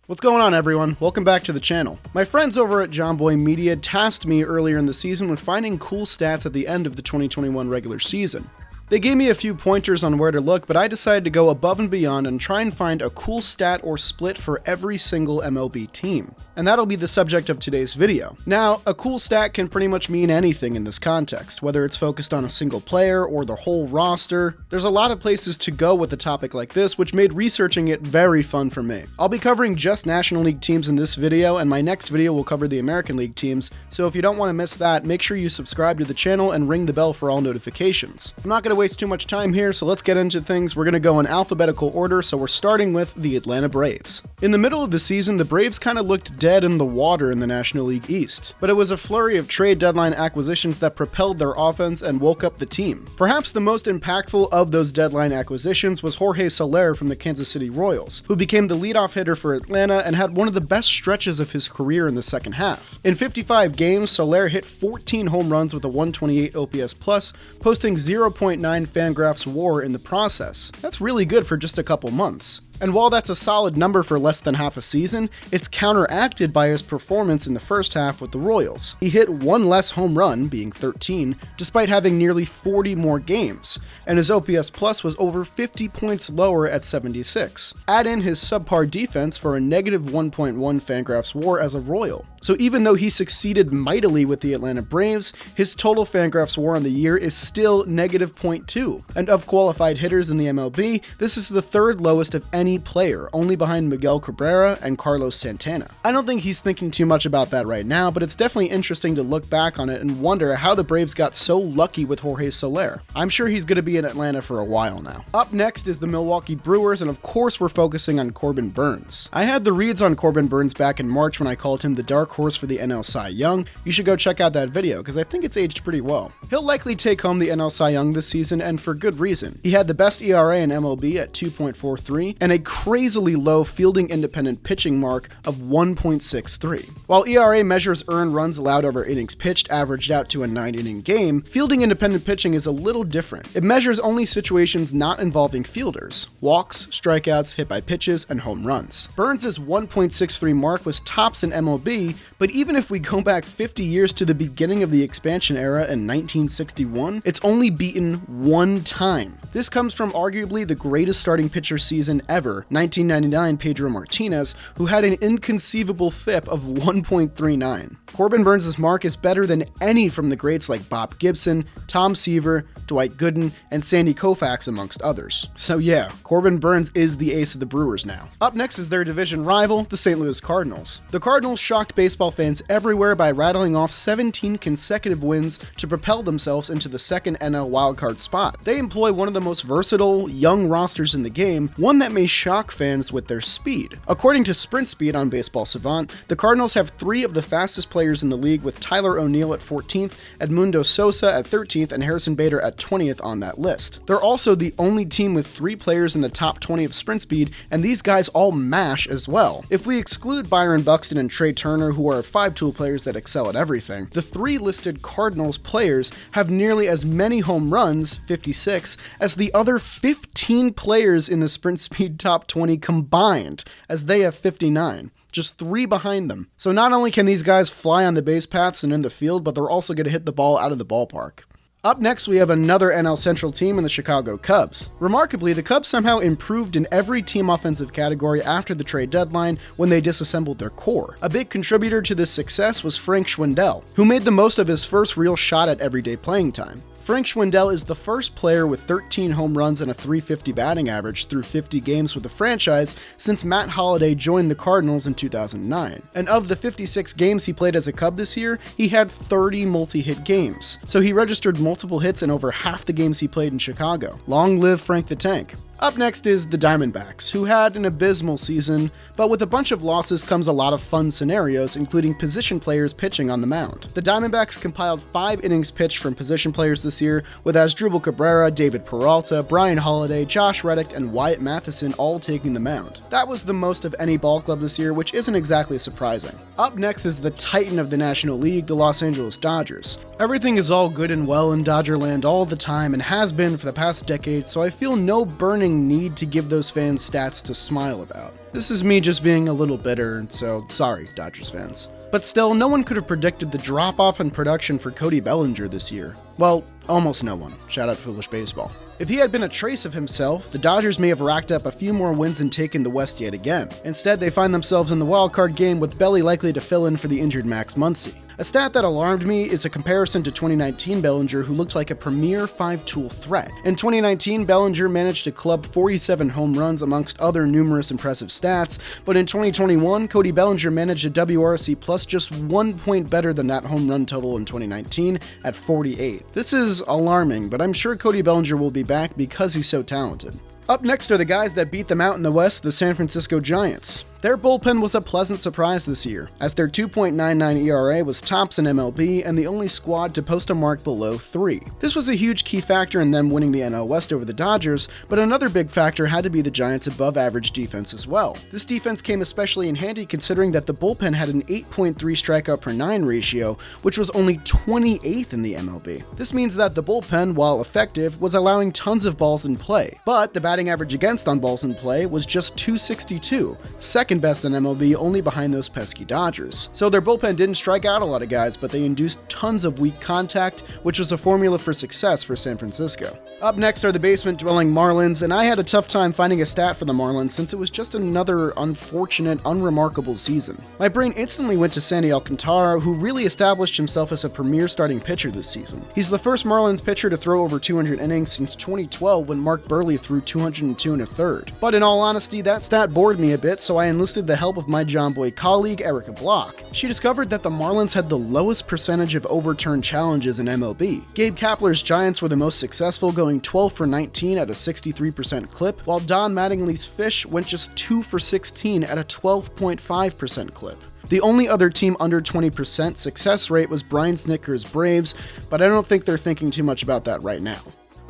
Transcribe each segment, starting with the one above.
What's going on, everyone? Welcome back to the channel. My friends over at Jomboy Media tasked me earlier in the season with finding cool stats at the end of the 2021 regular season. They gave me a few pointers on where to look, but I decided to go above and beyond and try and find a cool stat or split for every single MLB team. And that'll be the subject of today's video. Now, a cool stat can pretty much mean anything in this context, whether it's focused on a single player or the whole roster. There's a lot of places to go with a topic like this, which made researching it very fun for me. I'll be covering just National League teams in this video, and my next video will cover the American League teams, so if you don't want to miss that, make sure you subscribe to the channel and ring the bell for all notifications. I'm not going to waste too much time here, so let's get into things. We're going to go in alphabetical order, so we're starting with the Atlanta Braves. In the middle of the season, the Braves kind of looked dead in the water in the National League East, but it was a flurry of trade deadline acquisitions that propelled their offense and woke up the team. Perhaps the most impactful of those deadline acquisitions was Jorge Soler from the Kansas City Royals, who became the leadoff hitter for Atlanta and had one of the best stretches of his career in the second half. In 55 games, Soler hit 14 home runs with a 128 OPS plus, posting 0.9 Fangraphs WAR in the process. That's really good for just a couple months. And while that's a solid number for less than half a season, it's counteracted by his performance in the first half with the Royals. He hit one less home run, being 13, despite having nearly 40 more games, and his OPS plus was over 50 points lower at 76. Add in his subpar defense for a negative 1.1 Fangraphs WAR as a Royal. So even though he succeeded mightily with the Atlanta Braves, his total Fangraphs WAR on the year is still negative 0.2. And of qualified hitters in the MLB, this is the third lowest of any player, only behind Miguel Cabrera and Carlos Santana. I don't think he's thinking too much about that right now, but it's definitely interesting to look back on it and wonder how the Braves got so lucky with Jorge Soler. I'm sure he's going to be in Atlanta for a while now. Up next is the Milwaukee Brewers, and of course we're focusing on Corbin Burnes. I had the reads on Corbin Burnes back in March when I called him the dark horse for the NL Cy Young. You should go check out that video because I think it's aged pretty well. He'll likely take home the NL Cy Young this season, and for good reason. He had the best ERA in MLB at 2.43 and a crazily low fielding independent pitching mark of 1.63. While ERA measures earned runs allowed over innings pitched averaged out to a 9-inning game, fielding independent pitching is a little different. It measures only situations not involving fielders: walks, strikeouts, hit by pitches, and home runs. Burnes' 1.63 mark was tops in MLB, but even if we go back 50 years to the beginning of the expansion era in 1961, it's only beaten one time. This comes from arguably the greatest starting pitcher season ever, 1999 Pedro Martinez, who had an inconceivable FIP of 1.39. Corbin Burnes' mark is better than any from the greats like Bob Gibson, Tom Seaver, Dwight Gooden, and Sandy Koufax, amongst others. So yeah, Corbin Burnes is the ace of the Brewers now. Up next is their division rival, the St. Louis Cardinals. The Cardinals shocked baseball fans everywhere by rattling off 17 consecutive wins to propel themselves into the second NL wildcard spot. They employ one of the most versatile, young rosters in the game, one that may shock fans with their speed. According to Sprint Speed on Baseball Savant, the Cardinals have three of the fastest players in the league, with Tyler O'Neill at 14th, Edmundo Sosa at 13th, and Harrison Bader at 20th on that list. They're also the only team with three players in the top 20 of Sprint Speed, and these guys all mash as well. If we exclude Byron Buxton and Trey Turner, who are five-tool players that excel at everything, the three listed Cardinals players have nearly as many home runs, 56, as the other 15 players in the Sprint Speed top 20 combined, as they have 59. Just three behind them. So not only can these guys fly on the base paths and in the field, but they're also going to hit the ball out of the ballpark. Up next, we have another NL Central team in the Chicago Cubs. Remarkably, the Cubs somehow improved in every team offensive category after the trade deadline when they disassembled their core. A big contributor to this success was Frank Schwindel, who made the most of his first real shot at everyday playing time. Frank Schwindel is the first player with 13 home runs and a .350 batting average through 50 games with the franchise since Matt Holliday joined the Cardinals in 2009. And of the 56 games he played as a Cub this year, he had 30 multi-hit games. So he registered multiple hits in over half the games he played in Chicago. Long live Frank the Tank. Up next is the Diamondbacks, who had an abysmal season, but with a bunch of losses comes a lot of fun scenarios, including position players pitching on the mound. The Diamondbacks compiled 5 innings pitched from position players this year, with Asdrubal Cabrera, David Peralta, Brian Holiday, Josh Reddick, and Wyatt Matheson all taking the mound. That was the most of any ball club this year, which isn't exactly surprising. Up next is the titan of the National League, the Los Angeles Dodgers. Everything is all good and well in Dodgerland all the time and has been for the past decade, so I feel no burning overwhelming need to give those fans stats to smile about. This is me just being a little bitter, so sorry, Dodgers fans. But still, no one could have predicted the drop-off in production for Cody Bellinger this year. Well, almost no one. Shout out Foolish Baseball. If he had been a trace of himself, the Dodgers may have racked up a few more wins and taken the West yet again. Instead, they find themselves in the wildcard game with Belly likely to fill in for the injured Max Muncy. A stat that alarmed me is a comparison to 2019 Bellinger, who looked like a premier five-tool threat. In 2019, Bellinger managed to club 47 home runs amongst other numerous impressive stats, but in 2021, Cody Bellinger managed a WRC plus just 1 point better than that home run total in 2019 at 48. This is alarming, but I'm sure Cody Bellinger will be back because he's so talented. Up next are the guys that beat them out in the West, the San Francisco Giants. Their bullpen was a pleasant surprise this year, as their 2.99 ERA was tops in MLB and the only squad to post a mark below 3. This was a huge key factor in them winning the NL West over the Dodgers, but another big factor had to be the Giants' above-average defense as well. This defense came especially in handy considering that the bullpen had an 8.3 strikeout per 9 ratio, which was only 28th in the MLB. This means that the bullpen, while effective, was allowing tons of balls in play, but the batting average against on balls in play was just 262, second best in MLB, only behind those pesky Dodgers. So their bullpen didn't strike out a lot of guys, but they induced tons of weak contact, which was a formula for success for San Francisco. Up next are the basement-dwelling Marlins, and I had a tough time finding a stat for the Marlins since it was just another unfortunate, unremarkable season. My brain instantly went to Sandy Alcantara, who really established himself as a premier starting pitcher this season. He's the first Marlins pitcher to throw over 200 innings since 2012 when Mark Burley threw 202 1/3. But in all honesty, that stat bored me a bit, so I enlisted the help of my John Boy colleague, Erica Block. She discovered that the Marlins had the lowest percentage of overturned challenges in MLB. Gabe Kapler's Giants were the most successful, going 12 for 19 at a 63% clip, while Don Mattingly's Fish went just 2 for 16 at a 12.5% clip. The only other team under 20% success rate was Brian Snitker's Braves, but I don't think they're thinking too much about that right now.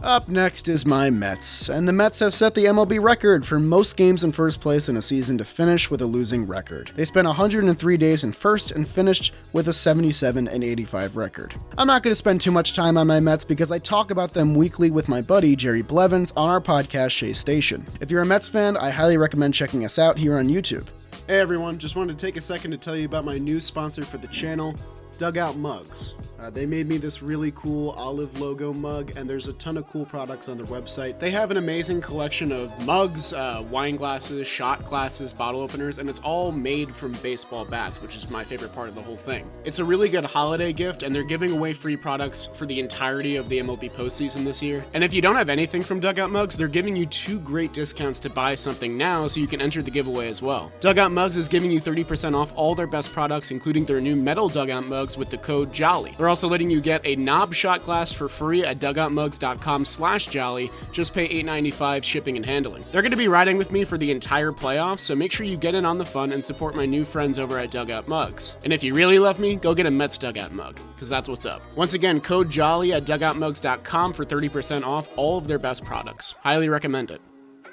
Up next is my Mets, and the Mets have set the MLB record for most games in first place in a season to finish with a losing record. They spent 103 days in first and finished with a 77-85 record. I'm not going to spend too much time on my Mets because I talk about them weekly with my buddy Jerry Blevins on our podcast Shea Station. If you're a Mets fan, I highly recommend checking us out here on YouTube. Hey everyone, just wanted to take a second to tell you about my new sponsor for the channel, Dugout Mugs. They made me this really cool olive logo mug, and there's a ton of cool products on their website. They have an amazing collection of mugs, wine glasses, shot glasses, bottle openers, and it's all made from baseball bats, which is my favorite part of the whole thing. It's a really good holiday gift, and they're giving away free products for the entirety of the MLB postseason this year. And if you don't have anything from Dugout Mugs, they're giving you 2 great discounts to buy something now so you can enter the giveaway as well. Dugout Mugs is giving you 30% off all their best products, including their new metal Dugout Mugs with the code JOLLY. They're also letting you get a knob shot glass for free at dugoutmugs.com/jolly. Just pay $8.95 shipping and handling. They're going to be riding with me for the entire playoffs, so make sure you get in on the fun and support my new friends over at Dugout Mugs. And if you really love me, go get a Mets Dugout mug, because that's what's up. Once again, code JOLLY at dugoutmugs.com for 30% off all of their best products. Highly recommend it.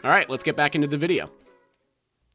All right, let's get back into the video.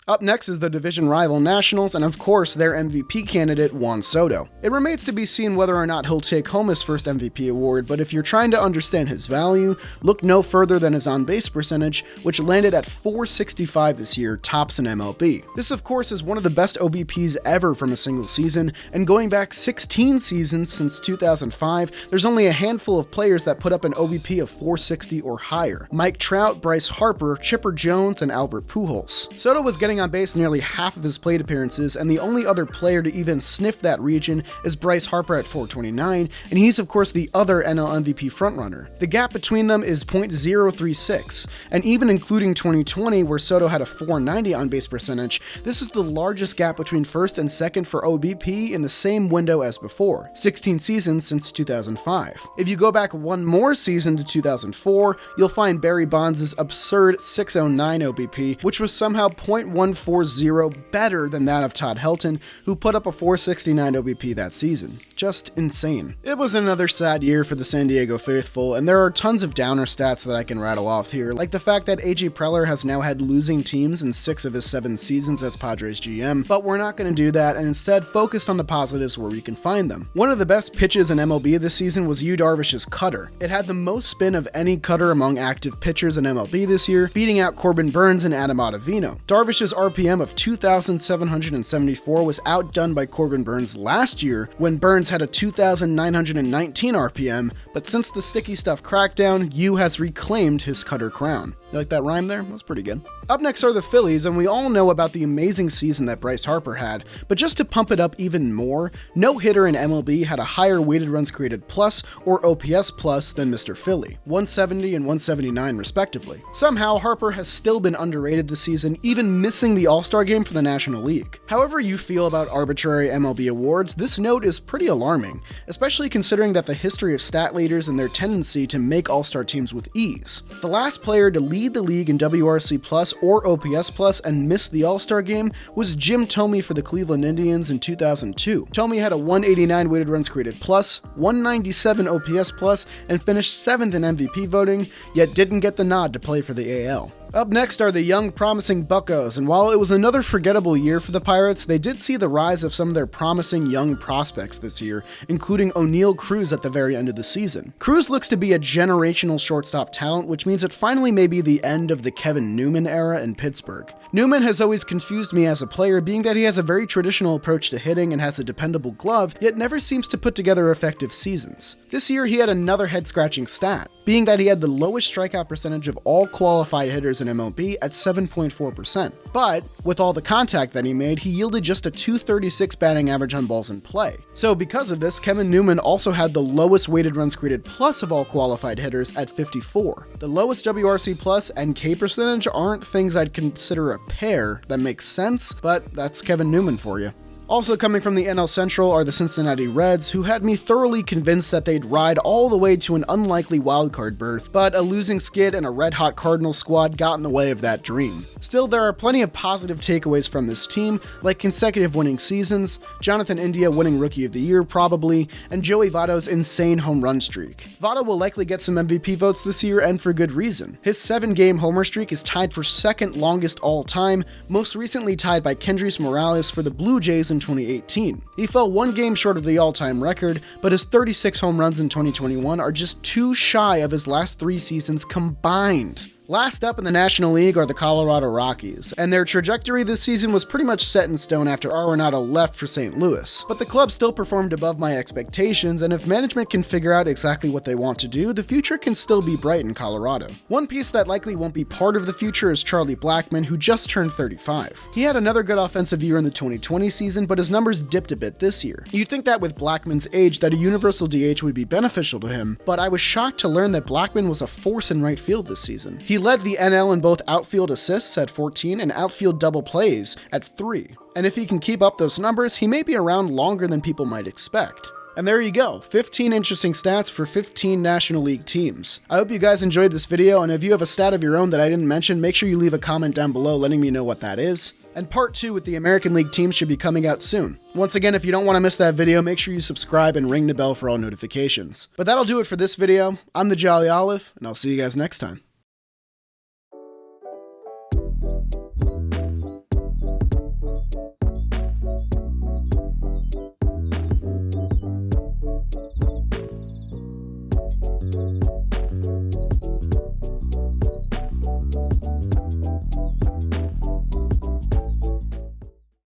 Up next is the division rival Nationals, and of course their MVP candidate Juan Soto. It remains to be seen whether or not he'll take home his first MVP award, but if you're trying to understand his value, look no further than his on-base percentage, which landed at .465 this year, tops in MLB. This of course is one of the best OBPs ever from a single season, and going back 16 seasons since 2005, there's only a handful of players that put up an OBP of .460 or higher: Mike Trout, Bryce Harper, Chipper Jones, and Albert Pujols. Soto was getting on base nearly half of his plate appearances, and the only other player to even sniff that region is Bryce Harper at .429, and he's of course the other NL MVP frontrunner. The gap between them is .036, and even including 2020 where Soto had a .490 on-base percentage, this is the largest gap between first and second for OBP in the same window as before, 16 seasons since 2005. If you go back one more season to 2004, you'll find Barry Bonds' absurd .609 OBP, which was somehow .1 .140 better than that of Todd Helton, who put up a .469 OBP that season. Just insane. It was another sad year for the San Diego faithful, and there are tons of downer stats that I can rattle off here, like the fact that A.J. Preller has now had losing teams in 6 of his 7 seasons as Padres GM, but we're not going to do that and instead focused on the positives where we can find them. One of the best pitches in MLB this season was Yu Darvish's cutter. It had the most spin of any cutter among active pitchers in MLB this year, beating out Corbin Burns and Adam Ottavino. Darvish's RPM of 2,774 was outdone by Corbin Burns last year when Burns had a 2,919 RPM, but since the sticky stuff crackdown, Yu has reclaimed his cutter crown. You like that rhyme there? That's pretty good. Up next are the Phillies, and we all know about the amazing season that Bryce Harper had, but just to pump it up even more, no hitter in MLB had a higher weighted runs created plus or OPS plus than Mr. Philly, 170 and 179 respectively. Somehow, Harper has still been underrated this season, even missing the All-Star game for the National League. However you feel about arbitrary MLB awards, this note is pretty alarming, especially considering that the history of stat leaders and their tendency to make All-Star teams with ease. The last player to lead the league in WRC plus or OPS plus and missed the All-Star game was Jim Thome for the Cleveland Indians in 2002. Thome had a 189 weighted runs created plus, 197 OPS plus, and finished 7th in MVP voting, yet didn't get the nod to play for the AL. Up next are the young, promising Buccos, and while it was another forgettable year for the Pirates, they did see the rise of some of their promising young prospects this year, including O'Neal Cruz at the very end of the season. Cruz looks to be a generational shortstop talent, which means it finally may be the end of the Kevin Newman era in Pittsburgh. Newman has always confused me as a player, being that he has a very traditional approach to hitting and has a dependable glove, yet never seems to put together effective seasons. This year he had another head-scratching stat, being that he had the lowest strikeout percentage of all qualified hitters in MLB at 7.4%. But with all the contact that he made, he yielded just a .236 batting average on balls in play. So because of this, Kevin Newman also had the lowest weighted runs created plus of all qualified hitters at 54. The lowest WRC plus and K percentage aren't things I'd consider a pair that makes sense, but that's Kevin Newman for you. Also coming from the NL Central are the Cincinnati Reds, who had me thoroughly convinced that they'd ride all the way to an unlikely wildcard berth, but a losing skid and a red-hot Cardinals squad got in the way of that dream. Still, there are plenty of positive takeaways from this team, like consecutive winning seasons, Jonathan India winning Rookie of the Year probably, and Joey Votto's insane home run streak. Votto will likely get some MVP votes this year, and for good reason. His 7-game homer streak is tied for second longest all time, most recently tied by Kendrys Morales for the Blue Jays in 2018. He fell 1 game short of the all-time record, but his 36 home runs in 2021 are just 2 shy of his last 3 seasons combined. Last up in the National League are the Colorado Rockies, and their trajectory this season was pretty much set in stone after Arenado left for St. Louis. But the club still performed above my expectations, and if management can figure out exactly what they want to do, the future can still be bright in Colorado. One piece that likely won't be part of the future is Charlie Blackmon, who just turned 35. He had another good offensive year in the 2020 season, but his numbers dipped a bit this year. You'd think that with Blackmon's age that a universal DH would be beneficial to him, but I was shocked to learn that Blackmon was a force in right field this season. He led the NL in both outfield assists at 14 and outfield double plays at 3. And if he can keep up those numbers, he may be around longer than people might expect. And there you go, 15 interesting stats for 15 National League teams. I hope you guys enjoyed this video, and if you have a stat of your own that I didn't mention, make sure you leave a comment down below letting me know what that is. And part 2 with the American League teams should be coming out soon. Once again, if you don't want to miss that video, make sure you subscribe and ring the bell for all notifications. But that'll do it for this video. I'm the Jolly Olive, and I'll see you guys next time.